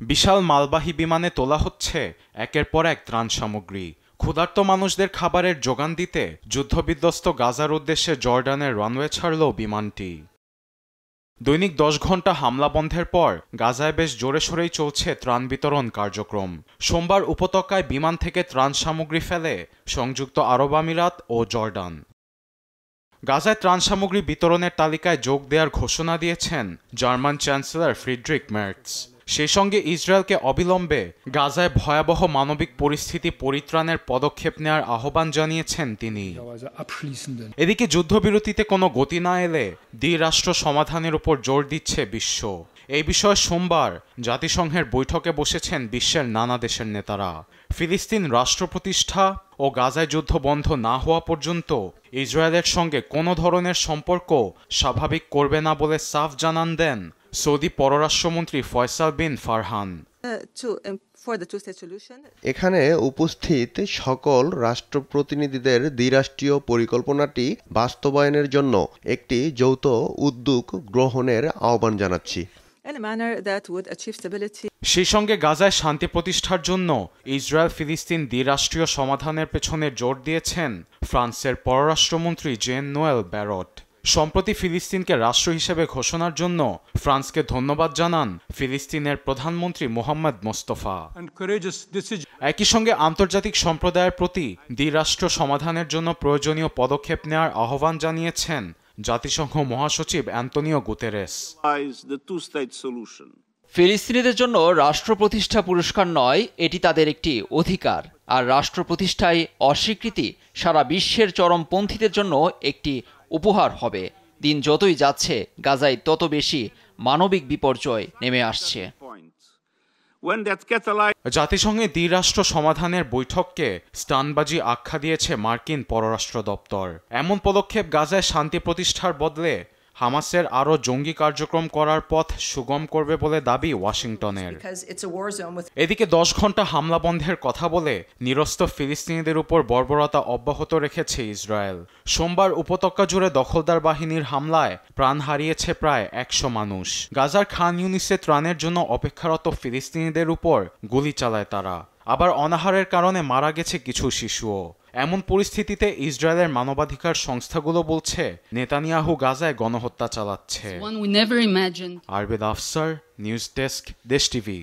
বিশাল মালবাহী বিমানে তোলা হচ্ছে একের পর এক ত্রাণ সামগ্রী। ক্ষুধার্ত মানুষদের খাবারের যোগান দিতে যুদ্ধবিধ্বস্ত গাজার উদ্দেশ্যে জর্ডানের রানওয়ে ছাড়ল বিমানটি। দৈনিক 10 ঘণ্টা হামলা বন্ধের পর গাজায় বেশ জোরে সোরেই চলছে ত্রাণ বিতরণ কার্যক্রম। সোমবার উপত্যকায় বিমান থেকে ত্রাণ সামগ্রী ফেলে সংযুক্ত আরব আমিরাত ও জর্ডান। গাজায় ত্রাণ সামগ্রী বিতরণের তালিকায় যোগ দেওয়ার ঘোষণা দিয়েছেন জার্মান চ্যান্সেলর ফ্রিডরিখ মের্জ। সেই সঙ্গে ইসরায়েলকে অবিলম্বে গাজায় ভয়াবহ মানবিক পরিস্থিতি পরিত্রাণের পদক্ষেপ নেওয়ার আহ্বান জানিয়েছেন তিনি। এদিকে যুদ্ধবিরতিতে কোনো গতি না এলে দ্বিরাষ্ট্র সমাধানের উপর জোর দিচ্ছে বিশ্ব। এই বিষয়ে সোমবার জাতিসংঘের বৈঠকে বসেছেন বিশ্বের নানা দেশের নেতারা। ফিলিস্তিন রাষ্ট্র প্রতিষ্ঠা ও গাজায় যুদ্ধ বন্ধ না হওয়া পর্যন্ত ইসরায়েলের সঙ্গে কোনো ধরনের সম্পর্ক স্বাভাবিক করবে না বলে সাফ জানান দেন সৌদি পররাষ্ট্রমন্ত্রী ফয়সাল বিন ফারহান। এখানে উপস্থিত সকল রাষ্ট্রপ্রতিনিধিদের দ্বিরাষ্ট্রীয় পরিকল্পনাটি বাস্তবায়নের জন্য একটি যৌথ উদ্যোগ গ্রহণের আহ্বান জানাচ্ছি। সেই সঙ্গে গাজায় শান্তি প্রতিষ্ঠার জন্য ইসরায়েল ফিলিস্তিন দ্বিরাষ্ট্রীয় সমাধানের পেছনে জোর দিয়েছেন ফ্রান্সের পররাষ্ট্রমন্ত্রী জেন নোয়েল ব্যারট। সম্প্রতি ফিলিস্তিনকে রাষ্ট্র হিসেবে ঘোষণার জন্য ফ্রান্সকে ধন্যবাদ জানান ফিলিস্তিনের প্রধানমন্ত্রী মোহাম্মদ মোস্তফা। একই সঙ্গে আন্তর্জাতিক সম্প্রদায়ের প্রতি দ্বিরাষ্ট্র সমাধানের জন্য প্রয়োজনীয় পদক্ষেপ নেওয়ার আহ্বান জানিয়েছেন জাতিসংঘ মহাসচিব অ্যান্তোনিও গুতেরেস। ফিলিস্তিনিদের জন্য রাষ্ট্র প্রতিষ্ঠা পুরস্কার নয়, এটি তাদের একটি অধিকার। আর রাষ্ট্র প্রতিষ্ঠায় অস্বীকৃতি সারা বিশ্বের চরমপন্থীদের জন্য একটি উপহার হবে। দিন যতই যাচ্ছে গাজায় তত বেশি মানবিক বিপর্যয় নেমে আসছে। জাতিসংঘে দ্বিরাষ্ট্র সমাধানের বৈঠককে স্টানবাজি আখ্যা দিয়েছে মার্কিন পররাষ্ট্র দপ্তর। এমন পদক্ষেপ গাজায় শান্তি প্রতিষ্ঠার বদলে হামাসের আরও জঙ্গি কার্যক্রম করার পথ সুগম করবে বলে দাবি ওয়াশিংটনের। এদিকে 10 ঘণ্টা হামলা বন্ধের কথা বলে নিরস্ত ফিলিস্তিনিদের উপর বর্বরতা অব্যাহত রেখেছে ইসরায়েল। সোমবার উপত্যকা জুড়ে দখলদার বাহিনীর হামলায় প্রাণ হারিয়েছে প্রায় 100 মানুষ। গাজার খান ইউনিসে ত্রাণের জন্য অপেক্ষারত ফিলিস্তিনিদের উপর গুলি চালায় তারা। আবার অনাহারের কারণে মারা গেছে কিছু শিশুও। এমন পরিস্থিতিতে ইসরায়েলের মানবাধিকার সংস্থাগুলো বলছে নেতানিয়াহু গাজায় গণহত্যা চালাচ্ছে। আরবেদ আফসার, নিউজ ডেস্ক, দেশ টিভি।